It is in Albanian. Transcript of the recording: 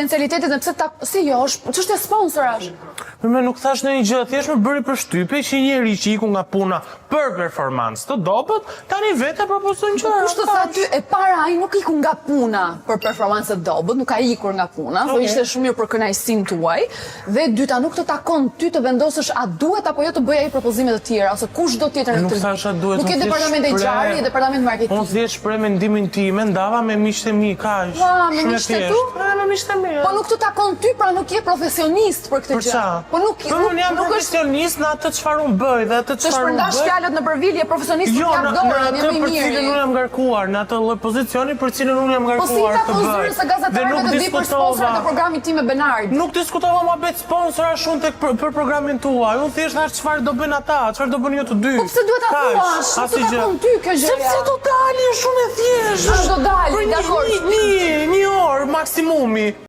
Konfidencialitetit dhe pse si jo, ç'është sponsorash. Me nuk thash në një gjë, thjesht më bëri përshtypje që njeri që iku nga puna për performancë të dobët, tani vetë propozon gjëra. Kush të tha ty e para ai nuk iku nga puna për performancë të dobët, nuk ka ikur nga puna, po ishte shumë mirë për kënaqësinë tuaj, dhe dyta nuk të takon ty të vendosësh a duhet apo jo të bëj ai propozime të tjera ose kushdo tjetër në Nuk thash a duhet. Nuk ke departament HR, e departament marketing. Unë thjesht shpreh mendimin tim, ndava me miqtë e mi, kaq. Me miqtë tu? Me miqtë e mi. Po nuk të takon ty, pra nuk je profesionist për këtë gjë. Po unë jam profesionist në atë çfarë unë bëj dhe atë Të çfarë unë shpërndash bëj. fjalët në përvilje profesionist Jo, për në dorë, atë jam i për cilën unë mirë. jam ngarkuar, në atë lloj pozicioni për cilën unë jam Po si ngarkuar ta të thon bëj. zyrës së gazetarëve të di për sponsorët e programit tim me Benard. Nuk diskutova më bet sponsora shumë tek për programin tuaj. Unë thjesht thash çfarë do bëjnë ata, çfarë do bëni ju të dy. Po pse duhet ta thuash? Nuk të takon ty kjo gjë. Sepse do dalin shumë e thjeshtë. Do dalin, dakor. Një orë maksimumi.